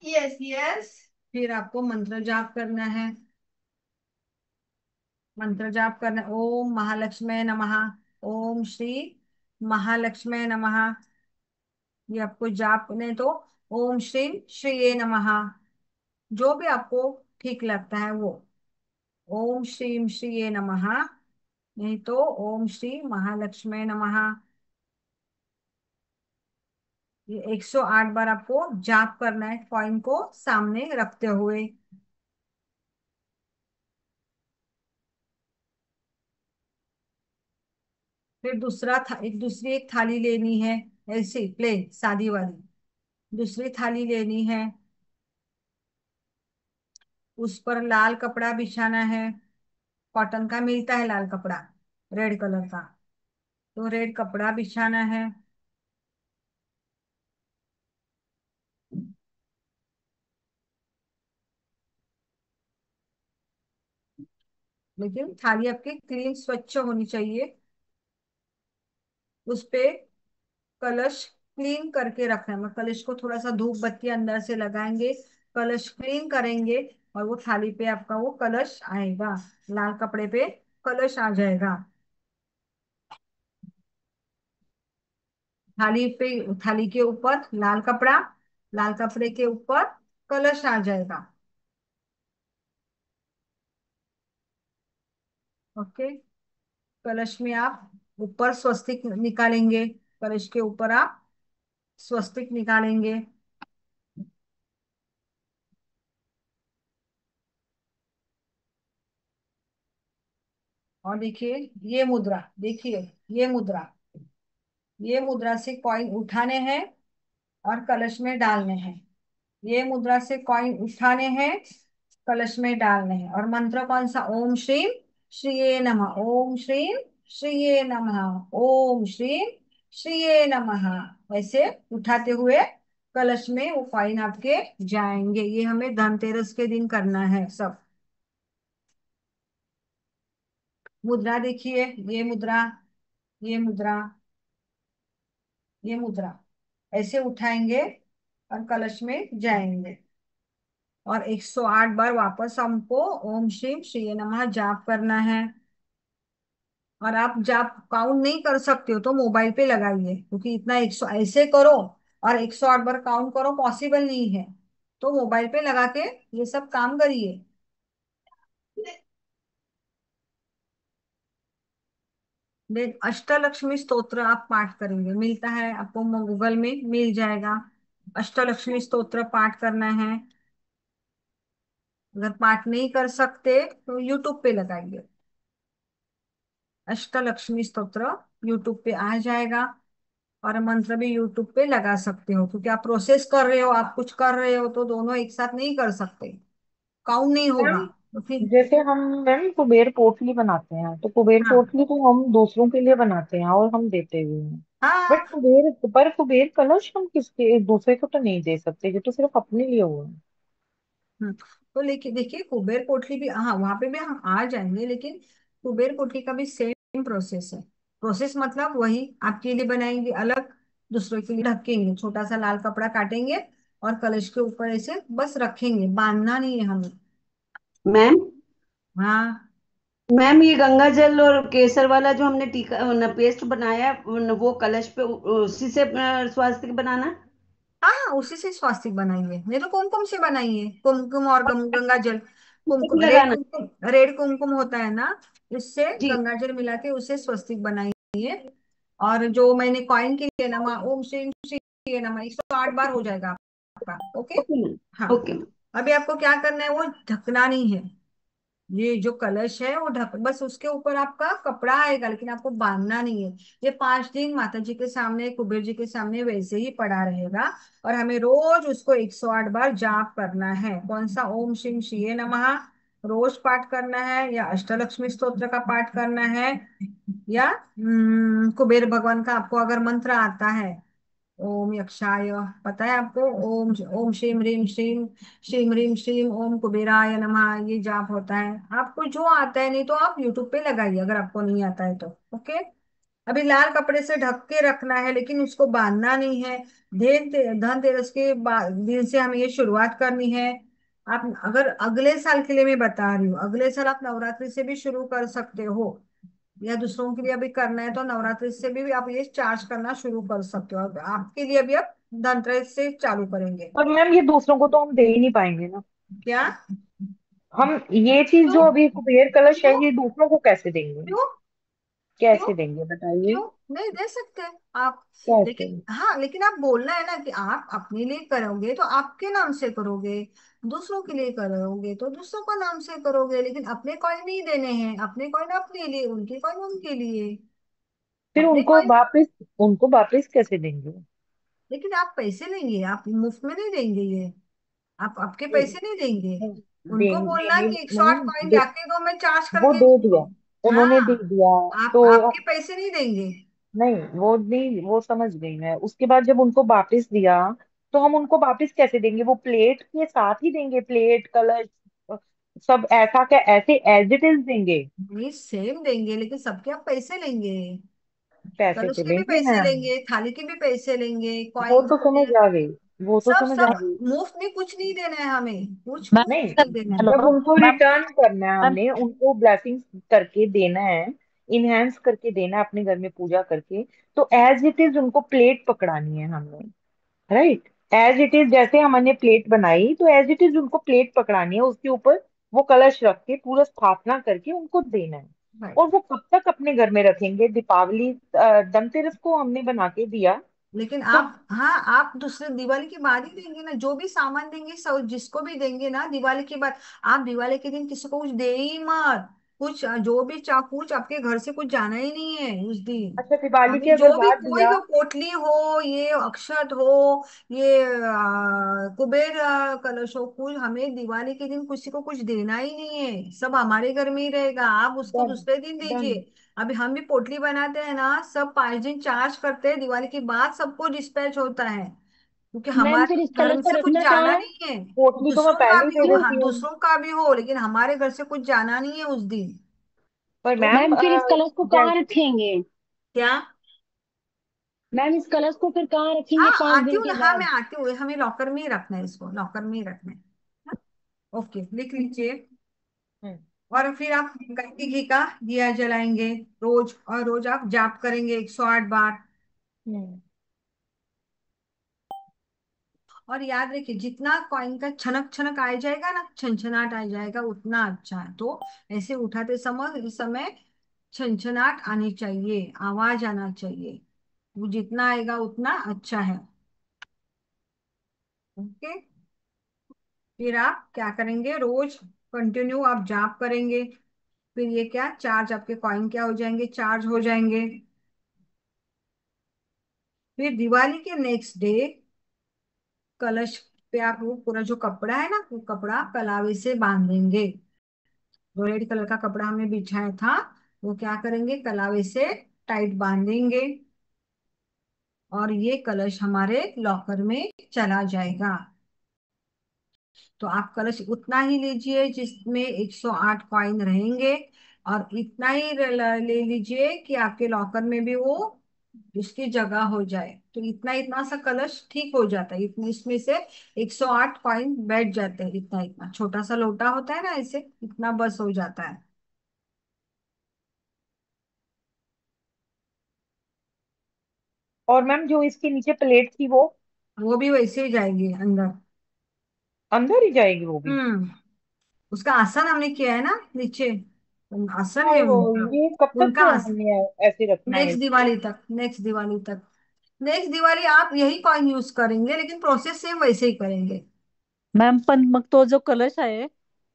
Yes yes. फिर आपको मंत्र जाप करना है। मंत्र जाप करना है, ओम महालक्ष्मी नमः, ओम श्री महालक्ष्मी नमः। ये आपको जाप नहीं तो ओम श्री श्रीये नमः, जो भी आपको ठीक लगता है वो। ओम श्रीम श्रीये नमः, नहीं तो ओम श्री महालक्ष्मी नमः। ये 108 बार आपको जाप करना है कॉइन को सामने रखते हुए। फिर दूसरा था, एक दूसरी एक थाली लेनी है, ऐसी प्लेन सादी वाली दूसरी थाली लेनी है। उस पर लाल कपड़ा बिछाना है। कॉटन का मिलता है लाल कपड़ा, रेड कलर का। तो रेड कपड़ा बिछाना है। लेकिन थाली आपकी क्लीन स्वच्छ होनी चाहिए। उस पे कलश क्लीन करके रखना है। कलश को थोड़ा सा धूप बत्ती अंदर से लगाएंगे, कलश क्लीन करेंगे, और वो थाली पे आपका वो कलश आएगा, लाल कपड़े पे कलश आ जाएगा। थाली पे, थाली के ऊपर लाल कपड़ा, लाल कपड़े के ऊपर कलश आ जाएगा। ओके। कलश में आप ऊपर स्वस्तिक निकालेंगे, कलश के ऊपर आप स्वस्तिक निकालेंगे। और देखिए ये मुद्रा, देखिए ये मुद्रा, ये मुद्रा से कॉइन उठाने हैं और कलश में डालने हैं। ये मुद्रा से कॉइन उठाने हैं, कलश में डालने हैं। और मंत्र कौन सा, ओम श्रीम श्रीये नमः, ओम श्रीम श्रीये नमः, ओम श्रीम श्रीये नमः। वैसे उठाते हुए कलश में वो कॉइन आपके जाएंगे। ये हमें धनतेरस के दिन करना है सब। मुद्रा देखिए, ये मुद्रा, ये मुद्रा, ये मुद्रा ऐसे उठाएंगे और कलश में जाएंगे। और 108 बार वापस हमको ओम श्रीम श्री नमः जाप करना है। और आप जाप काउंट नहीं कर सकते हो तो मोबाइल पे लगाइए, क्योंकि इतना 100 ऐसे करो और 108 बार काउंट करो पॉसिबल नहीं है। तो मोबाइल पे लगा के ये सब काम करिए। देन अष्टलक्ष्मी स्तोत्र आप पाठ करेंगे, मिलता है आपको गूगल में मिल जाएगा। अष्टलक्ष्मी स्तोत्र पाठ करना है। अगर पाठ नहीं कर सकते तो यूट्यूब पे लगाइए, अष्टलक्ष्मी स्तोत्र यूट्यूब पे आ जाएगा। और मंत्र भी यूट्यूब पे लगा सकते हो, क्योंकि आप प्रोसेस कर रहे हो, आप कुछ कर रहे हो तो दोनों एक साथ नहीं कर सकते, काउंट नहीं होगा। मैम तो फिर जैसे हम मैम कुबेर पोटली बनाते हैं तो कुबेर हाँ पोटली तो हम दूसरों के लिए बनाते हैं और हम देते भी हैं। बट हाँ। कुबेर कलश हम किसके, एक दूसरे को तो नहीं दे सकते, ये तो सिर्फ अपने लिए हुआ है। हम्म, तो लेकिन देखिए कुबेर कोठली भी, हाँ वहां पे भी हम आ जाएंगे, लेकिन कुबेर कोठली का भी सेम प्रोसेस है। प्रोसेस मतलब वही, आपके लिए बनाएंगे अलग, दूसरों के लिए ढकेंगे, छोटा सा लाल कपड़ा काटेंगे और कलश के ऊपर ऐसे बस रखेंगे, बांधना नहीं है हमें। मैम, हाँ मैम ये गंगा जल और केसर वाला जो हमने टीका पेस्ट बनाया वो कलश पे उसी से स्वास्तिक बनाना। हाँ, उसी से स्वास्तिक बनाइए, नहीं तो कुमकुम से बनाइए, कुमकुम और गंगा जल। टिक कुमकुम, रेड लगाना। कुमकुम, रेड कुमकुम होता है ना, इससे जी। गंगा जल मिला के उसे स्वस्तिक बनाइए। और जो मैंने कॉइन के लिए नमा ओम श्री श्री नमः 108 बार हो जाएगा आपका। ओके। Okay ma'am. हाँ। Okay ma'am. अभी आपको क्या करना है, वो ढकना नहीं है। ये जो कलश है वो ढक, बस उसके ऊपर आपका कपड़ा आएगा, लेकिन आपको बांधना नहीं है। ये 5 दिन माता जी के सामने, कुबेर जी के सामने वैसे ही पड़ा रहेगा। और हमें रोज उसको 108 बार जाप करना है। कौन सा? ओम श्रीम श्रीये नमः रोज पाठ करना है, या अष्टलक्ष्मी स्तोत्र का पाठ करना है, या कुबेर भगवान का आपको अगर मंत्र आता है, ओम यक्षाय, पता है आपको? ओम ओम श्रीम ह्रीम श्रीम, श्रीम ह्रीम श्रीम ओम कुबेराय नमः, ये जाप होता है। आपको जो आता है, नहीं तो आप यूट्यूब पे लगाइए अगर आपको नहीं आता है तो। ओके। अभी लाल कपड़े से ढक के रखना है, लेकिन उसको बांधना नहीं है। धनतेरस के दिन से हमें ये शुरुआत करनी है। आप अगर अगले साल के लिए मैं बता रही हूँ, अगले साल आप नवरात्रि से भी शुरू कर सकते हो, या दूसरों के लिए अभी करना है तो नवरात्रि से भी आप ये चार्ज करना शुरू कर सकते हो। अब आपके लिए अभी आप धनतेरस से चालू करेंगे। पर मैम ये दूसरों को तो हम दे ही नहीं पाएंगे ना। क्या? हम ये चीज जो क्यों? अभी कुबेर कलश है क्यों? ये दूसरों को कैसे देंगे? क्यों? क्यों? कैसे देंगे बताइए? क्यों नहीं दे सकते आप? कैसे? लेकिन हाँ, लेकिन आप बोलना है ना कि आप अपने लिए करोगे तो आपके नाम से करोगे, दूसरों के लिए करोगे तो दूसरों का नाम से करोगे, लेकिन अपने कॉइन नहीं देने हैं। अपने कॉइन अपने लिए, उनके कॉइन उनके लिए। फिर अपने उनको कॉइन, वापस, उनको वापस कैसे देंगे? लेकिन आप पैसे लेंगे, आप मुफ्त में नहीं देंगे ये। आप आपके ये- पैसे नहीं देंगे। उनको बोलना देंगे कि 108 नहीं कॉइन जाके दो, मैं चार्ज वो करके दे दूंगा। दिया, उन्होंने दे हाँ, दिया। आप तो आपके पैसे नहीं देंगे। नहीं, वो नहीं, वो समझ गई मैं। उसके बाद जब उनको वापस दिया तो हम उनको वापस कैसे देंगे? वो प्लेट के साथ ही देंगे, प्लेट कलश सब ऐसा क्या ऐसे एज इट इज देंगे? नहीं, सेम देंगे, लेकिन सबके आप पैसे लेंगे। पैसे कलश तो के भी लेंगे पैसे मैम, लेंगे, थाली के भी पैसे लेंगे, वो कॉइन्स तो समझ के, आ गई, वो तो सब समझ आ सब। गई। मुफ्त में कुछ नहीं देना है हमें, कुछ मैम, मुफ्त नहीं, नहीं देना है। जब हेलो उनको मैम। रिटर्न करना है, मैम, हमने उनको ब्लेसिंग्स करके देना है, इनहेंस करके देना है अपने घर में पूजा करके, तो एज इट इज उनको प्लेट पकड़ानी है हमने। राइट, एज इट इज जैसे हमने प्लेट बनाई तो एज इट इज उनको प्लेट पकड़ानी है, उसके ऊपर वो कलश रख के पूरा स्थापना करके उनको देना है। Right. और वो कब तक अपने घर में रखेंगे? दीपावली धनतेरस को हमने बना के दिया लेकिन तो। आप, हाँ, आप दूसरे दिवाली के बाद ही देंगे ना, जो भी सामान देंगे सब, जिसको भी देंगे ना दिवाली के बाद। आप दिवाली के दिन किसी को कुछ दे ही मत। कुछ जो भी कुछ आपके घर से कुछ जाना ही नहीं है उस दिन। अच्छा, दिवाली के अभी अगर जो भी बाद कोई दिया? भी पोटली हो, ये अक्षत हो, ये कुबेर कलश हो, कुछ हमें दिवाली के दिन किसी को कुछ देना ही नहीं है। सब हमारे घर में ही रहेगा, आप उसको डन, दूसरे दिन डन। दीजिए। अभी हम भी पोटली बनाते हैं ना, सब 5 दिन चार्ज करते हैं, दिवाली के बाद सबको डिस्पैच होता है, क्योंकि मैम फिर इस हमारे कलश घर को से कुछ रखना कहाँ जाना है? नहीं है। पोटली तो मैं दूसरों का पहले ही भी दे हो, हाँ, देती हूँ। दूसरों का भी हो, लेकिन हमारे घर से कुछ जाना नहीं है उस दिन। पर तो मैम मैम फिर इस कलश को कहाँ रखेंगे? क्या? मैम इस कलश को फिर कहाँ हाँ, रखेंगे पांच आती दिन हूँ ना, के हाँ, मैं बाद? आती हूँ, हमें लॉकर में ही रखना है, इसको लॉकर में ही रखना है। हाँ? ओके, लिख लीजिए। हम्म, और फिर आप गाय घी का दिया जलाएंगे रोज, और रोज आप जाप करेंगे 108 बार। हम्म। और याद रखिए, जितना कॉइन का छनक छनक आ जाएगा ना, छनछनाट आ जाएगा, उतना अच्छा है। तो ऐसे उठाते समय छनछनाट आनी चाहिए, आवाज आना चाहिए। वो जितना आएगा उतना अच्छा है। ओके। फिर आप क्या करेंगे, रोज कंटिन्यू आप जाप करेंगे। फिर ये क्या, चार्ज आपके कॉइन क्या हो जाएंगे, चार्ज हो जाएंगे। फिर दिवाली के नेक्स्ट डे कलश पे आप वो पूरा जो कपड़ा है ना, वो कपड़ा कलावे से बांधेंगे। जो रेड कलर का कपड़ा हमने बिछाया था, वो क्या करेंगे, कलावे से टाइट बांधेंगे। और ये कलश हमारे लॉकर में चला जाएगा। तो आप कलश उतना ही लीजिए जिसमें 108 कॉइन रहेंगे। और इतना ही ले लीजिए कि आपके लॉकर में भी वो उसकी जगह हो जाए। तो इतना इतना सा कलश ठीक हो जाता है, इतने इसमें से 108 कॉइन बैठ जाते हैं। इतना इतना छोटा सा लोटा होता है ना, ऐसे इतना बस हो जाता है। और मैम जो इसके नीचे प्लेट थी वो वो भी वैसे ही जाएगी अंदर। अंदर ही जाएगी वो भी? हम्म। उसका आसन हमने किया है ना नीचे, आसन है और उनका। ये कब तक उनका हमने ऐसे रखना है नेक्स्ट इसको? दिवाली तक, नेक्स्ट दिवाली तक। नेक्स्ट दिवाली आप यही कॉइन यूज करेंगे, लेकिन प्रोसेस सेम वैसे ही करेंगे। मॅम पण मग तो जो कलश आहे हा,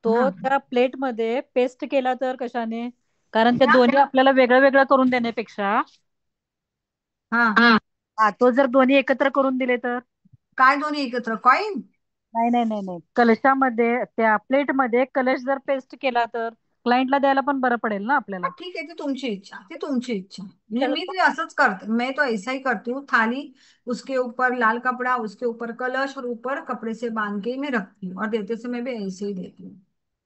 तो त्या प्लेटमध्ये पेस्ट केला तर कशाने? कारण ते क्या? दोन्ही आपल्याला वेगळं वेगळं करून देण्यापेक्षा हाँ, हा तो जर दोन्ही एकत्र करून दिले तर? काय दोन्ही एकत्र? कॉइन? नाही नाही नाही नाही, कलशामध्ये त्या प्लेटमध्ये कलश जर पेस्ट केला तर क्लायंटला द्यायला पण बरं पडेल ना आपल्याला. हाँ ठीक है, ती तुमची इच्छा, ती तुमची इच्छा। मी तो असंच करते, मैं तो ऐसा ही करती हूँ। थाली, उसके ऊपर लाल कपड़ा, उसके ऊपर कलश, और ऊपर कपड़े से बांध के मैं रखती हूँ, और देते समय भी ऐसे ही देती हूँ।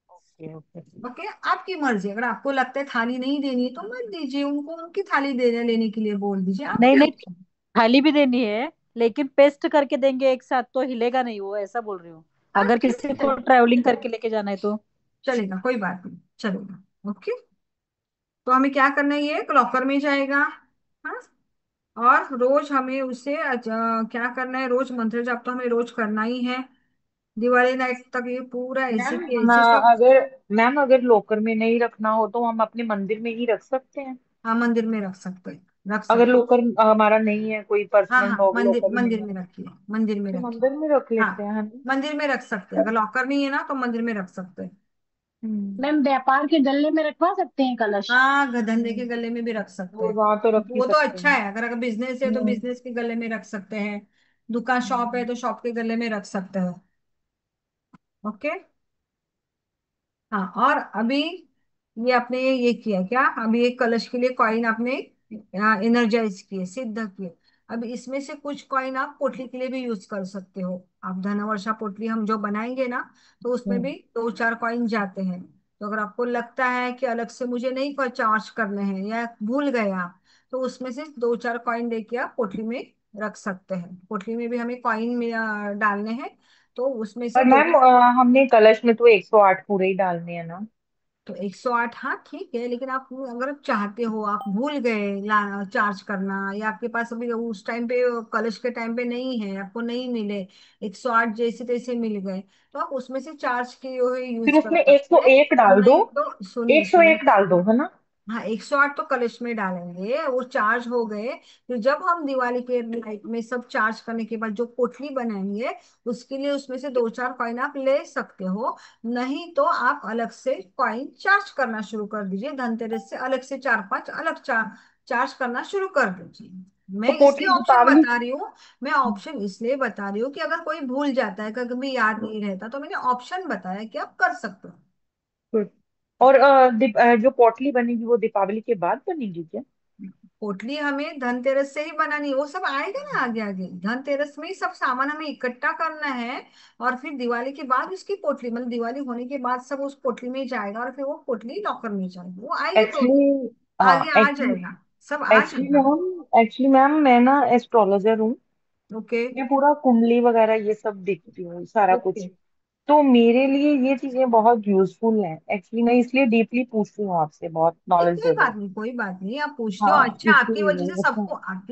Okay okay. ओके, आपकी मर्जी। अगर आपको लगता है थाली नहीं देनी तो मत दीजिए उनको, उनकी थाली देने लेने के लिए बोल दीजिए, नहीं आपकी नहीं, इच्छा। थाली भी देनी है लेकिन पेस्ट करके देंगे एक साथ तो हिलेगा नहीं वो, ऐसा बोल रही हूँ। हाँ अगर ठीक किसी है, को ट्रैवलिंग करके लेके जाना है तो। चलेगा, कोई बात नहीं, चलेगा। ओके, तो हमें क्या करना है, ये लॉकर में जाएगा। हाँ, और रोज हमें उसे क्या करना है, रोज मंत्र जाप तो हमें रोज करना ही है। दिवाली नाइट तक ये पूरा ऐसे की मैम ऐसे सब। अगर मैम अगर लॉकर में नहीं रखना हो तो हम अपने मंदिर में ही रख सकते हैं। हाँ, मंदिर में रख सकते हैं, रख अगर सकते हैं। लॉकर हमारा नहीं है, कोई हाँ पर्सनल हाँ, मंदिर लॉकर नहीं मंदिर है, में रखिए, मंदिर में तो रखिए। मंदिर में रख हाँ, लेते हैं, है ना? मंदिर में रख सकते हैं। अगर लॉकर नहीं है ना तो मंदिर में रख सकते हैं। हम्म। मैम व्यापार के गले में रखवा सकते हैं कलश? हाँ, धंधे के हम्म, गले में भी रख सकते वो हैं। वहां तो रख ही वो तो सकते अच्छा हैं। है, अगर अगर बिजनेस है तो हम्म। बिजनेस के गले में रख सकते हैं। दुकान शॉप है हम्म। तो शॉप के गले में रख सकते हैं। ओके। हाँ, और अभी ये आपने ये किया क्या, अभी एक कलश के लिए कॉइन आपने एनर्जाइज किए, सिद्ध किए। अब इसमें से कुछ कॉइन आप पोटली के लिए भी यूज कर सकते हो। आप धनवर्षा पोटली हम जो बनाएंगे ना, तो उसमें भी हम्म। दो चार कॉइन जाते हैं। तो अगर आपको लगता है कि अलग से मुझे नहीं कोई चार्ज करने हैं या भूल गए आप, तो उसमें से दो चार कॉइन लेके आप पोटली में रख सकते हैं। पोटली में भी हमें कॉइन में डालने हैं, तो उसमें से और दो। मैम हमने कलश में तो 108 पूरे ही डालने हैं ना? तो 108, हाँ ठीक है, लेकिन आप अगर आप चाहते हो, आप भूल गए ला चार्ज करना, या आपके पास अभी उस टाइम पे कॉलेज के टाइम पे नहीं है, आपको नहीं मिले 108 जैसे तैसे मिल गए, तो आप उसमें से चार्ज के हुए यूज फिर कर उसमें सकते हैं। 101 डाल दो। नहीं तो सुनिए, 101 डाल दो, है ना? हाँ 108 तो कलश में डालेंगे, वो चार्ज हो गए। फिर जब हम दिवाली के नाइट में सब चार्ज करने के बाद जो पोटली बनाएंगे, उसके लिए उसमें से दो चार कॉइन आप ले सकते हो। नहीं तो आप अलग से कॉइन चार्ज करना शुरू कर दीजिए, धनतेरस से अलग से चार पांच अलग चार्ज करना शुरू कर दीजिए। तो मैं इसलिए पोटली ऑप्शन दीपावली। बता रही हूँ। मैं ऑप्शन इसलिए बता रही हूँ कि अगर कोई भूल जाता है, कभी याद नहीं रहता, तो मैंने ऑप्शन बताया कि आप कर सकते हो। Good। और जो पोटली बनेगी वो दीपावली के बाद बनेगी क्या? पोटली हमें धनतेरस से ही बनानी है, वो सब आएगा ना आगे आगे, धनतेरस में ही सब सामान हमें इकट्ठा करना है। और फिर दिवाली के बाद उसकी पोटली, मतलब दिवाली होने के बाद सब उस पोटली में ही जाएगा, और फिर वो पोटली लॉकर में जाएगी, वो आएगी प्रोसेस, एक्चुअली आगे हाँ आ एक्चुअली जाएगा, सब आ एक्चुअली जाएगा। मैम एक्चुअली मैम मैं ना एस्ट्रोलॉजर हूँ। ओके। मैं पूरा कुंडली वगैरह ये सब देखती हूँ, सारा ओके, कुछ। तो मेरे लिए ये चीजें बहुत यूजफुल हैं एक्चुअली, मैं इसलिए डीपली पूछती हूँ आपसे, बहुत नहीं नॉलेज कोई दे बात दो। नहीं, कोई बात नहीं, आप पूछते हो, हाँ अच्छा इसलिए अच्छा। आपकी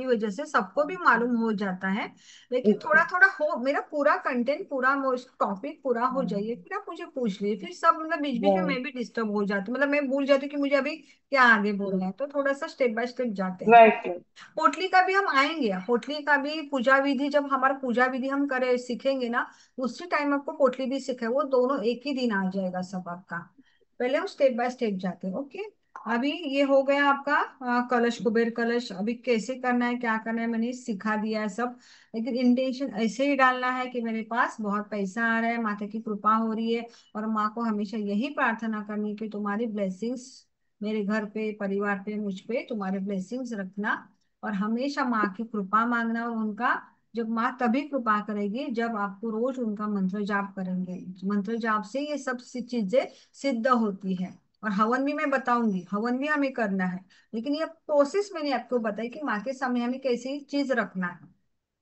वजह से सबको भी अच्छा। मालूम हो जाता है। लेकिन अच्छा। थोड़ा थोड़ा हो, मेरा पूरा कंटेंट पूरा टॉपिक पूरा हो हाँ। जाइए, फिर आप मुझे पूछ लिए, फिर सब मतलब बीच बीच में राइट। मैं भी डिस्टर्ब हो जाती हूँ, मतलब मैं भूल जाती हूँ कि मुझे अभी क्या आगे बोलना है, तो थोड़ा सा स्टेप बाय स्टेप जाते हैं। राइट। पोटली का भी हम आएंगे, पोटली का भी पूजा विधि, जब हमारा पूजा विधि हम करे सीखेंगे ना, उसी टाइम आपको पोटली भी सीखे, वो दोनों एक ही दिन आ जाएगा सब आपका। पहले हम स्टेप बाय स्टेप जाते हैं। ओके, अभी ये हो गया आपका कलश, कुबेर कलश। अभी कैसे करना है, क्या करना है, मैंने सिखा दिया है सब। लेकिन इंटेंशन ऐसे ही डालना है कि मेरे पास बहुत पैसा आ रहा है, माता की कृपा हो रही है, और माँ को हमेशा यही प्रार्थना करनी है कि तुम्हारी ब्लेसिंग्स मेरे घर पे, परिवार पे, मुझ पे तुम्हारे ब्लेसिंग्स रखना। और हमेशा माँ की कृपा मांगना, और उनका, जब माँ तभी कृपा करेगी जब आपको रोज उनका मंत्र जाप करेंगे। मंत्र जाप से ये सब चीजें सिद्ध होती है। और हवन भी मैं बताऊंगी, हवन भी हमें करना है। लेकिन ये प्रोसेस मैंने आपको बताई कि माँ के सामने हमें कैसी चीज रखना है।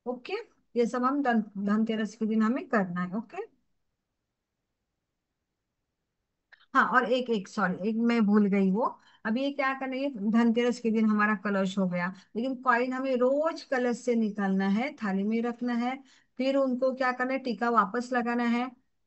ओके, ये सब हम धनतेरस के दिन हमें करना है। ओके। हाँ, और एक एक सॉरी, एक मैं भूल गई वो। अभी ये क्या करना है, धनतेरस के दिन हमारा कलश हो गया, लेकिन कॉइन हमें रोज कलश से निकालना है, थाली में रखना है। फिर उनको क्या करना है, टीका वापस लगाना है,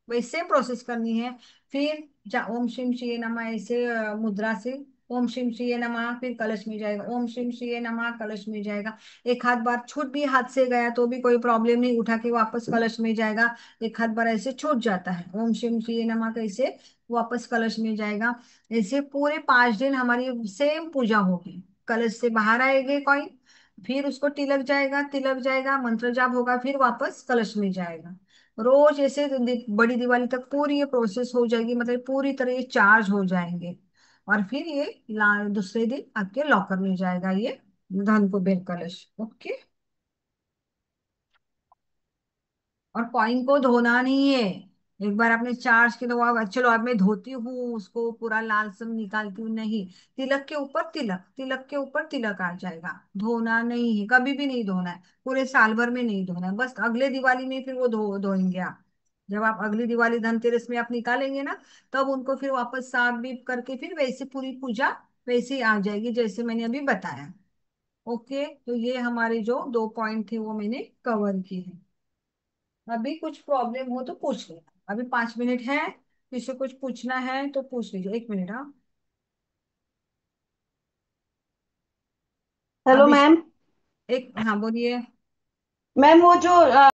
वही सेम प्रोसेस करनी है। फिर ओम शिव शिव नमः ऐसे मुद्रा से ओम शिम श्रीये नमः, फिर कलश में जाएगा, ओम शिम श्रीये नमः, कलश में जाएगा। एक हाथ बार छूट भी हाथ से गया तो भी कोई प्रॉब्लम नहीं, उठा के वापस कलश में जाएगा। एक हाथ बार ऐसे छूट जाता है, ओम शिम श्रीये नमः कैसे वापस कलश में जाएगा। ऐसे पूरे 5 दिन हमारी सेम पूजा होगी। कलश से बाहर आएंगे कॉइन, फिर उसको तिलक जाएगा, तिलक जाएगा, मंत्र जाप होगा, फिर वापस कलश में जाएगा। रोज ऐसे बड़ी दिवाली तक पूरी ये प्रोसेस हो जाएगी, मतलब पूरी तरह ये चार्ज हो जाएंगे। और फिर ये दूसरे दिन आपके लॉकर में जाएगा ये धन कुबेर कलश। ओके। और कॉइन को धोना नहीं है। एक बार आपने चार्ज किया तो चलो अब मैं धोती हूँ उसको, पूरा लाल सब निकालती हूँ, नहीं। तिलक के ऊपर तिलक, तिलक के ऊपर तिलक आ जाएगा। धोना नहीं है, कभी भी नहीं धोना है, पूरे साल भर में नहीं धोना है, बस अगले दिवाली में फिर वो धोएंगे आप। जब आप अगली दिवाली धनतेरस में आप निकालेंगे ना, तब उनको फिर वापस साफ बीप करके फिर वैसे पूरी पूजा वैसे ही आ जाएगी जैसे मैंने अभी बताया। ओके, तो ये हमारे जो 2 पॉइंट थे वो मैंने कवर किए हैं। अभी कुछ प्रॉब्लम हो तो पूछ लेना, अभी 5 मिनट है, किसी को कुछ पूछना है तो पूछ लीजिए। 1 मिनट, हाँ। हेलो अभी मैम। एक, हाँ बोलिए। मैम वो जो